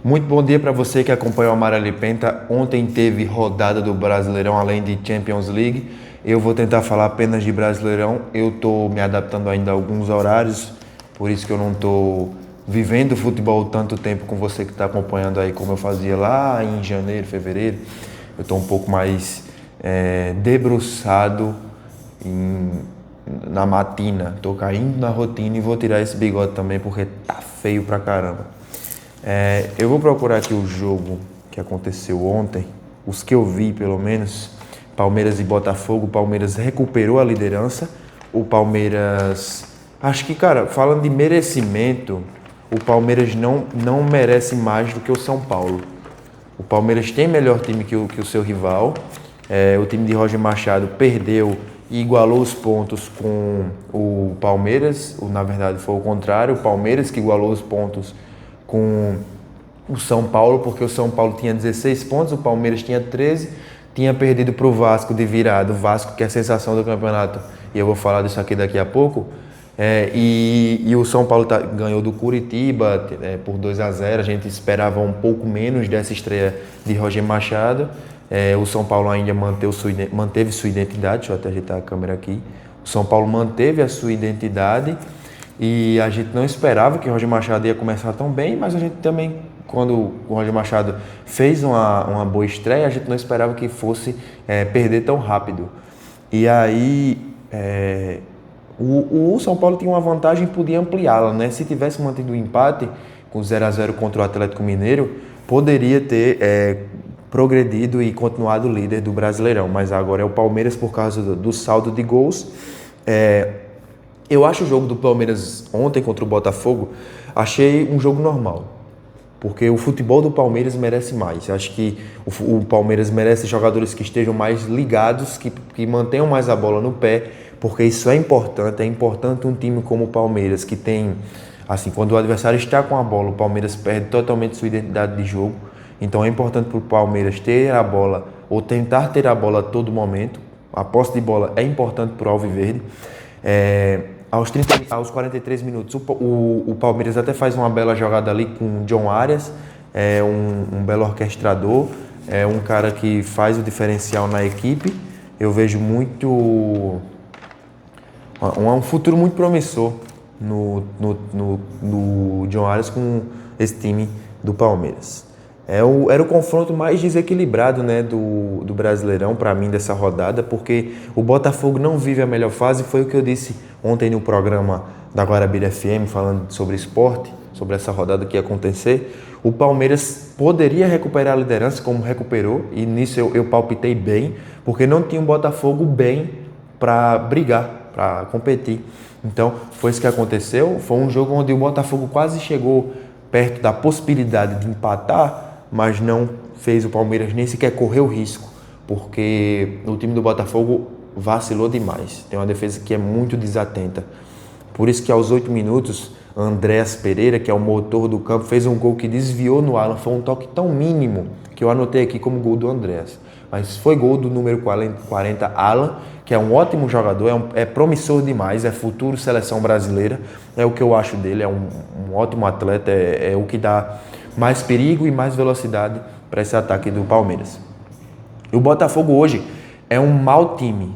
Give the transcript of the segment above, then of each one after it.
Muito bom dia para você que acompanha o Amarelo e Penta. Ontem teve rodada do Brasileirão, além de Champions League. Eu vou tentar falar apenas de Brasileirão. Eu estou me adaptando ainda a alguns horários, por isso que eu não estou vivendo futebol tanto tempo com você que está acompanhando aí, como eu fazia lá em janeiro, fevereiro. Eu estou um pouco mais debruçado na matina. Estou caindo na rotina e vou tirar esse bigode também porque tá feio pra caramba. Eu vou procurar aqui o jogo que aconteceu ontem, os que eu vi pelo menos, Palmeiras e Botafogo. O Palmeiras recuperou a liderança, o Palmeiras, acho que, cara, falando de merecimento, o Palmeiras não merece mais do que o São Paulo. O Palmeiras tem melhor time que o seu rival, o time de Roger Machado perdeu e igualou os pontos com o Palmeiras, na verdade foi o contrário, o Palmeiras que igualou os pontos com o São Paulo, porque o São Paulo tinha 16 pontos, o Palmeiras tinha 13, tinha perdido para o Vasco de virada, o Vasco que é a sensação do campeonato, e eu vou falar disso aqui daqui a pouco, e o São Paulo ganhou do Curitiba por 2-0, a gente esperava um pouco menos dessa estreia de Roger Machado, o São Paulo ainda manteve sua identidade, deixa eu até ajeitar a câmera aqui, o São Paulo manteve a sua identidade, e a gente não esperava que o Roger Machado ia começar tão bem, mas a gente também, quando o Roger Machado fez uma boa estreia, a gente não esperava que fosse perder tão rápido. E aí, o São Paulo tinha uma vantagem e podia ampliá-la, né? Se tivesse mantido o empate com 0-0 contra o Atlético Mineiro, poderia ter progredido e continuado líder do Brasileirão. Mas agora é o Palmeiras por causa do saldo de gols. Eu acho o jogo do Palmeiras ontem contra o Botafogo, achei um jogo normal, porque o futebol do Palmeiras merece mais. Acho que o Palmeiras merece jogadores que estejam mais ligados, que mantenham mais a bola no pé, porque isso é importante um time como o Palmeiras, que tem, assim, quando o adversário está com a bola, o Palmeiras perde totalmente sua identidade de jogo, então é importante para o Palmeiras ter a bola, ou tentar ter a bola a todo momento. A posse de bola é importante para o Alviverde. Aos 43 minutos, o Palmeiras até faz uma bela jogada ali com o John Arias, um belo orquestrador, um cara que faz o diferencial na equipe. Eu vejo um futuro muito promissor no John Arias com esse time do Palmeiras. Era o confronto mais desequilibrado, né, do Brasileirão para mim dessa rodada, porque o Botafogo não vive a melhor fase. Foi o que eu disse ontem no programa da Guarabira FM, falando sobre esporte, sobre essa rodada que ia acontecer. O Palmeiras poderia recuperar a liderança, como recuperou, e nisso eu palpitei bem, porque não tinha um Botafogo bem para brigar, para competir. Então foi isso que aconteceu. Foi um jogo onde o Botafogo quase chegou perto da possibilidade de empatar, mas não fez o Palmeiras nem sequer correr o risco, porque o time do Botafogo vacilou demais. Tem uma defesa que é muito desatenta. Por isso que aos 8 minutos, Andréas Pereira, que é o motor do campo, fez um gol que desviou no Alan. Foi um toque tão mínimo que eu anotei aqui como gol do Andréas. Mas foi gol do número 40, Alan, que é um ótimo jogador, é promissor demais, é futuro seleção brasileira. É o que eu acho dele, é um ótimo atleta, é o que dá mais perigo e mais velocidade para esse ataque do Palmeiras. E o Botafogo hoje é um mau time.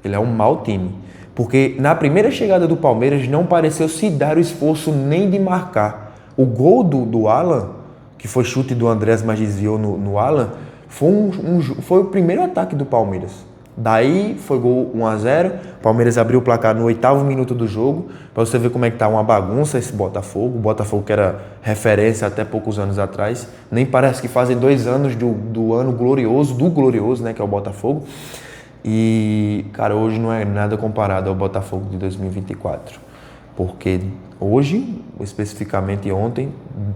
Ele é um mau time. Porque na primeira chegada do Palmeiras não pareceu se dar o esforço nem de marcar. O gol do Alan, que foi chute do Andrés, mas desviou no Alan, foi o primeiro ataque do Palmeiras. Daí foi gol 1-0, o Palmeiras abriu o placar no 8º minuto do jogo, para você ver como é que tá uma bagunça esse Botafogo. O Botafogo que era referência até poucos anos atrás, nem parece que fazem 2 anos do ano glorioso, né, que é o Botafogo. E, cara, hoje não é nada comparado ao Botafogo de 2024, porque hoje, especificamente ontem,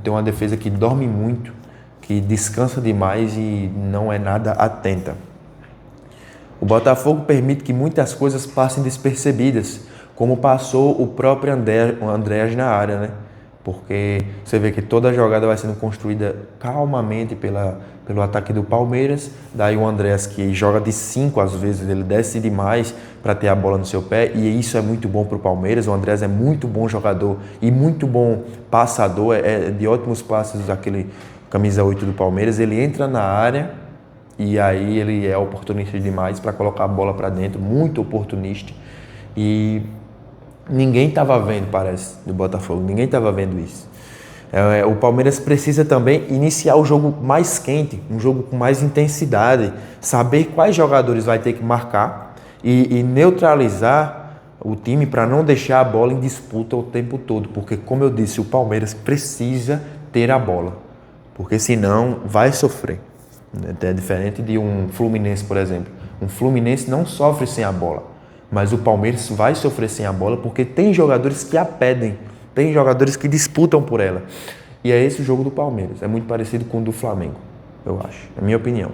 tem uma defesa que dorme muito, que descansa demais e não é nada atenta. O Botafogo permite que muitas coisas passem despercebidas, como passou o próprio Andréas na área, né? porque você vê que toda a jogada vai sendo construída calmamente pelo ataque do Palmeiras. Daí o Andrés, que joga de 5 às vezes, ele desce demais para ter a bola no seu pé, e isso é muito bom para o Palmeiras. O Andrés é muito bom jogador e muito bom passador, é de ótimos passes, aquele camisa 8 do Palmeiras. Ele entra na área e aí ele é oportunista demais para colocar a bola para dentro, muito oportunista. E ninguém estava vendo, parece, do Botafogo. Ninguém estava vendo isso. O Palmeiras precisa também iniciar o jogo mais quente, um jogo com mais intensidade, saber quais jogadores vai ter que marcar e neutralizar o time para não deixar a bola em disputa o tempo todo. Porque, como eu disse, o Palmeiras precisa ter a bola, porque senão vai sofrer. É diferente de um Fluminense, por exemplo. Um Fluminense não sofre sem a bola, mas o Palmeiras vai sofrer sem a bola porque tem jogadores que a pedem, tem jogadores que disputam por ela. E é esse o jogo do Palmeiras. É muito parecido com o do Flamengo, eu acho, é a minha opinião.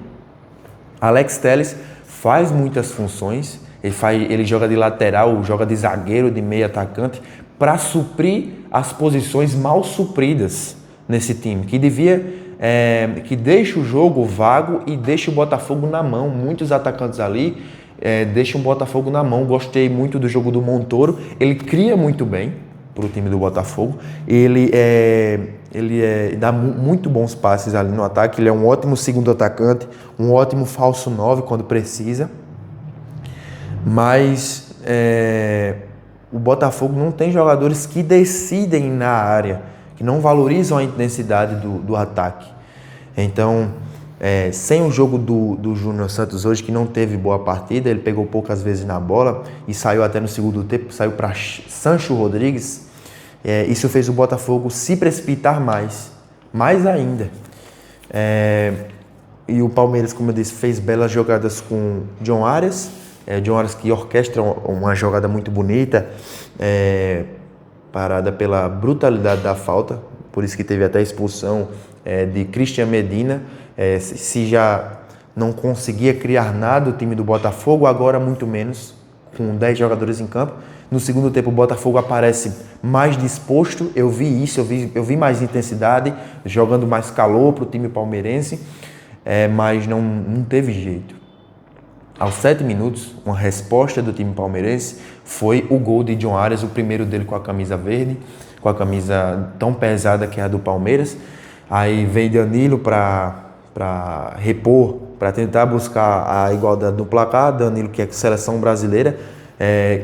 Alex Telles faz muitas funções, ele joga de lateral, joga de zagueiro, de meio atacante, para suprir as posições mal supridas nesse time, que deixa o jogo vago e deixa o Botafogo na mão. Muitos atacantes ali deixam o Botafogo na mão. Gostei muito do jogo do Montoro, ele cria muito bem para o time do Botafogo, ele dá muito bons passes ali no ataque, ele é um ótimo segundo atacante, um ótimo falso 9 quando precisa, mas o Botafogo não tem jogadores que decidem na área, que não valorizam a intensidade do ataque. Então, sem o jogo do Júnior Santos hoje, que não teve boa partida, ele pegou poucas vezes na bola e saiu até no segundo tempo, saiu para Sancho Rodrigues, isso fez o Botafogo se precipitar mais ainda. E o Palmeiras, como eu disse, fez belas jogadas com John Arias, John Arias que orquestra uma jogada muito bonita, parada pela brutalidade da falta, por isso que teve até a expulsão de Christian Medina. Se já não conseguia criar nada o time do Botafogo, agora muito menos, com 10 jogadores em campo. No segundo tempo o Botafogo aparece mais disposto, eu vi isso, eu vi mais intensidade, jogando mais calor para o time palmeirense, mas não teve jeito. Aos 7 minutos, uma resposta do time palmeirense foi o gol de John Arias, o primeiro dele com a camisa verde, com a camisa tão pesada que é a do Palmeiras. Aí veio Danilo para repor, para tentar buscar a igualdade do placar. Danilo, que é seleção brasileira,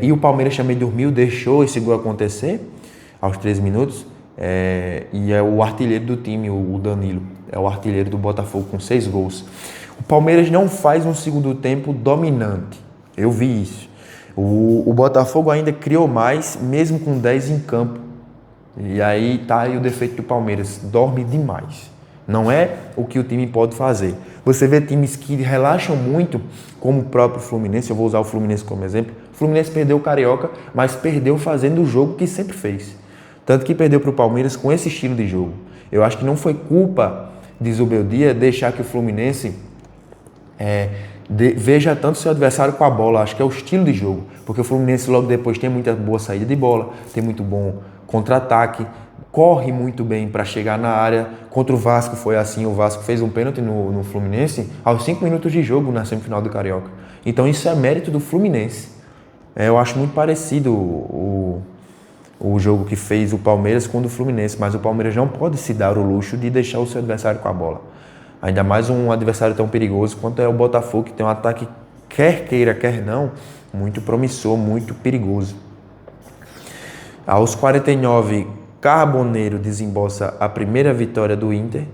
e o Palmeiras também dormiu, deixou esse gol acontecer aos 13 minutos. E é o artilheiro do time, o Danilo, é o artilheiro do Botafogo com 6 gols. O Palmeiras não faz um segundo tempo dominante, eu vi isso. O Botafogo ainda criou mais, mesmo com 10 em campo. E aí tá aí o defeito do Palmeiras, dorme demais. Não é o que o time pode fazer. Você vê times que relaxam muito, como o próprio Fluminense, eu vou usar o Fluminense como exemplo. O Fluminense perdeu o Carioca, mas perdeu fazendo o jogo que sempre fez. Tanto que perdeu para o Palmeiras com esse estilo de jogo. Eu acho que não foi culpa de Zubeldia deixar que o Fluminense veja tanto seu adversário com a bola. Acho que é o estilo de jogo, porque o Fluminense logo depois tem muita boa saída de bola, tem muito bom contra-ataque, corre muito bem para chegar na área. Contra o Vasco foi assim, o Vasco fez um pênalti no Fluminense aos 5 minutos de jogo na semifinal do Carioca. Então isso é mérito do Fluminense. Eu acho muito parecido o jogo que fez o Palmeiras com o do Fluminense, mas o Palmeiras não pode se dar o luxo de deixar o seu adversário com a bola. Ainda mais um adversário tão perigoso quanto é o Botafogo, que tem um ataque, quer queira, quer não, muito promissor, muito perigoso. Aos 49, Carboneiro desembolsa a primeira vitória do Inter.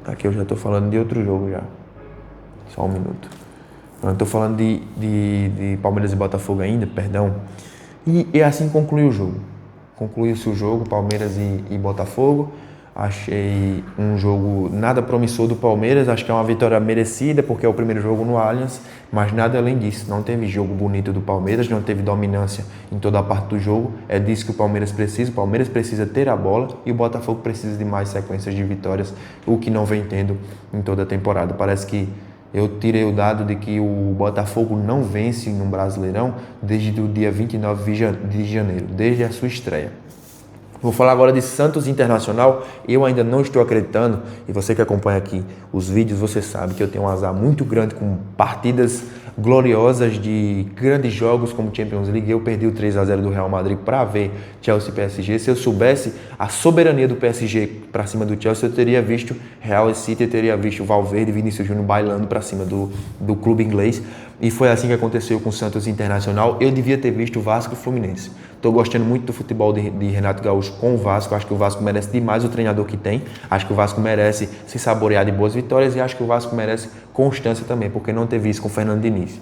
Aqui eu já estou falando de outro jogo já. Só um minuto. Eu estou falando de Palmeiras e Botafogo ainda, perdão. E assim concluiu o jogo. Concluiu-se o jogo, Palmeiras e Botafogo. Achei um jogo nada promissor do Palmeiras, acho que é uma vitória merecida, porque é o primeiro jogo no Allianz, mas nada além disso. Não teve jogo bonito do Palmeiras, não teve dominância em toda a parte do jogo. É disso que o Palmeiras precisa ter a bola, e o Botafogo precisa de mais sequências de vitórias, o que não vem tendo em toda a temporada. Parece que Eu tirei o dado de que o Botafogo não vence no Brasileirão desde o dia 29 de janeiro, desde a sua estreia. Vou falar agora de Santos Internacional. Eu ainda não estou acreditando, e você que acompanha aqui os vídeos, você sabe que eu tenho um azar muito grande com partidas gloriosas de grandes jogos como Champions League. Eu perdi o 3-0 do Real Madrid para ver Chelsea e PSG. Se eu soubesse a soberania do PSG para cima do Chelsea, eu teria visto Real City, eu teria visto Valverde e Vinícius Júnior bailando para cima do clube inglês. E foi assim que aconteceu com o Santos Internacional. Eu devia ter visto o Vasco e Fluminense. Estou gostando muito do futebol de Renato Gaúcho com o Vasco. Acho que o Vasco merece demais o treinador que tem. Acho que o Vasco merece se saborear de boas vitórias e acho que o Vasco merece constância também, porque não teve isso com o Fernando Diniz.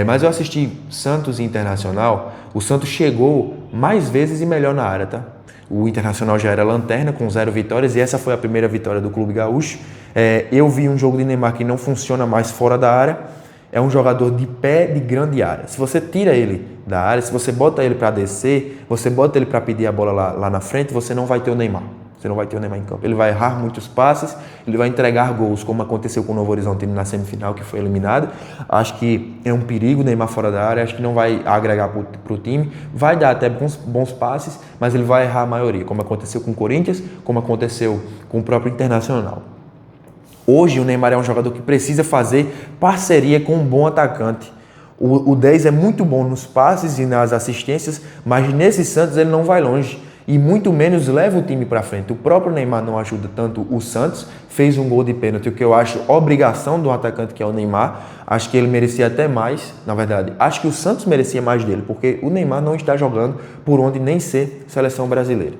Mas eu assisti Santos e Internacional. O Santos chegou mais vezes e melhor na área, tá? O Internacional já era lanterna com 0 vitórias e essa foi a primeira vitória do Clube Gaúcho. Eu vi um jogo de Neymar que não funciona mais fora da área. É um jogador de pé de grande área. Se você tira ele da área, se você bota ele para descer, você bota ele para pedir a bola lá na frente, você não vai ter o Neymar. Você não vai ter o Neymar em campo. Ele vai errar muitos passes, ele vai entregar gols, como aconteceu com o Novo Horizontino na semifinal, que foi eliminado. Acho que é um perigo o Neymar fora da área, acho que não vai agregar para o time. Vai dar até bons passes, mas ele vai errar a maioria, como aconteceu com o Corinthians, como aconteceu com o próprio Internacional. Hoje o Neymar é um jogador que precisa fazer parceria com um bom atacante. O 10 é muito bom nos passes e nas assistências, mas nesse Santos ele não vai longe e muito menos leva o time para frente. O próprio Neymar não ajuda tanto o Santos, fez um gol de pênalti, o que eu acho obrigação do atacante que é o Neymar. Acho que ele merecia até mais, na verdade. Acho que o Santos merecia mais dele, porque o Neymar não está jogando por onde nem ser seleção brasileira.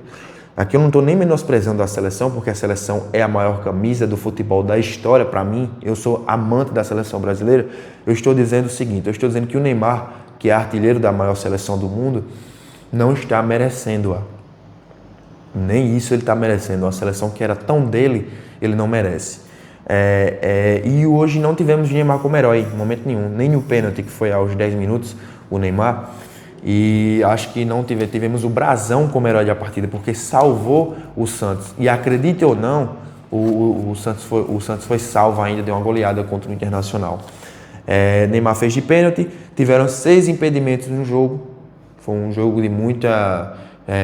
Aqui eu não estou nem menosprezando a seleção, porque a seleção é a maior camisa do futebol da história para mim. Eu sou amante da seleção brasileira. Eu estou dizendo o seguinte, eu estou dizendo que o Neymar, que é artilheiro da maior seleção do mundo, não está merecendo-a. Nem isso ele está merecendo. Uma seleção que era tão dele, ele não merece. E hoje não tivemos Neymar como herói, em momento nenhum. Nem no pênalti, que foi aos 10 minutos, o Neymar. E acho que não tivemos o Brasão como herói da partida, porque salvou o Santos. E acredite ou não, o Santos foi salvo ainda, deu uma goleada contra o Internacional. Neymar fez de pênalti, tiveram 6 impedimentos no jogo. Foi um jogo de muita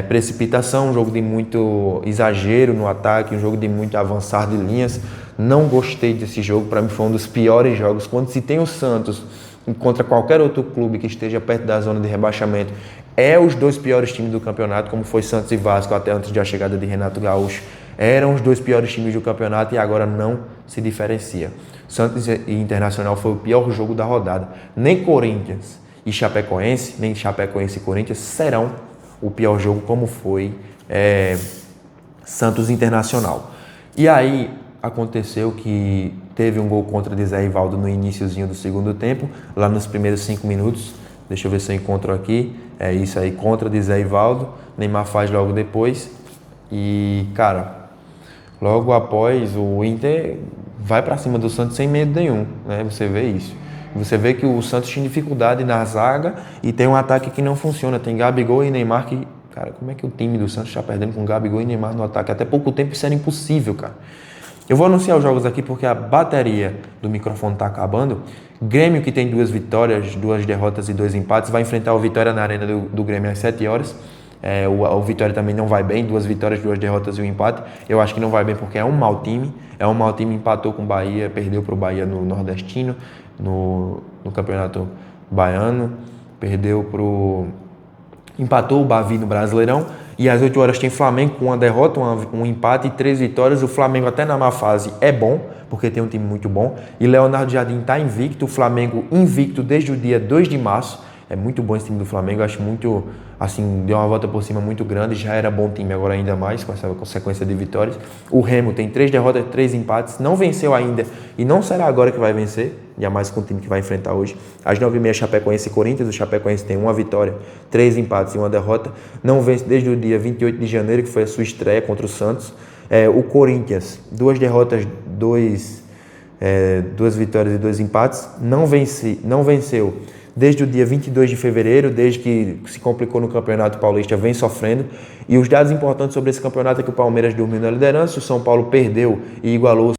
precipitação, um jogo de muito exagero no ataque, um jogo de muito avançar de linhas. Não gostei desse jogo, para mim foi um dos piores jogos. Quando se tem o Santos contra qualquer outro clube que esteja perto da zona de rebaixamento, os 2 piores times do campeonato, como foi Santos e Vasco até antes da chegada de Renato Gaúcho. Eram os 2 piores times do campeonato e agora não se diferencia. Santos e Internacional foi o pior jogo da rodada. Nem Corinthians e Chapecoense, nem Chapecoense e Corinthians serão o pior jogo como foi Santos Internacional. E aí aconteceu que teve um gol contra de Zé Rivaldo no iniciozinho do segundo tempo, lá nos primeiros 5 minutos. Deixa eu ver se eu encontro aqui. É isso aí, contra de Zé Rivaldo. Neymar faz logo depois. E, cara, logo após o Inter vai para cima do Santos sem medo nenhum, né? Você vê isso. Você vê que o Santos tinha dificuldade na zaga e tem um ataque que não funciona. Tem Gabigol e Neymar que... Cara, como é que o time do Santos está perdendo com Gabigol e Neymar no ataque? Até pouco tempo isso era impossível, cara. Eu vou anunciar os jogos aqui porque a bateria do microfone está acabando. Grêmio, que tem 2 vitórias, 2 derrotas e 2 empates, vai enfrentar o Vitória na Arena do Grêmio às 7 horas. O Vitória também não vai bem, 2 vitórias, 2 derrotas e 1 empate. Eu acho que não vai bem porque é um mau time. Empatou com o Bahia, perdeu para o Bahia no Nordestino, no Campeonato Baiano, empatou o Bavi no Brasileirão. E às 8 horas tem Flamengo com uma derrota, um empate e 3 vitórias. O Flamengo até na má fase é bom, porque tem um time muito bom. E Leonardo Jardim está invicto, o Flamengo invicto desde o dia 2 de março. É muito bom esse time do Flamengo, eu acho muito, assim, deu uma volta por cima muito grande, já era bom time, agora ainda mais, com essa sequência de vitórias. O Remo tem 3 derrotas, 3 empates, não venceu ainda e não será agora que vai vencer, jamais com o time que vai enfrentar hoje. Às 9h30, Chapecoense e Corinthians, o Chapecoense tem 1 vitória, 3 empates e 1 derrota, não vence desde o dia 28 de janeiro, que foi a sua estreia contra o Santos. O Corinthians, 2 derrotas, 2 vitórias e 2 empates, não venceu desde o dia 22 de fevereiro, desde que se complicou no Campeonato Paulista, vem sofrendo. E os dados importantes sobre esse campeonato é que o Palmeiras dormiu na liderança, o São Paulo perdeu e igualou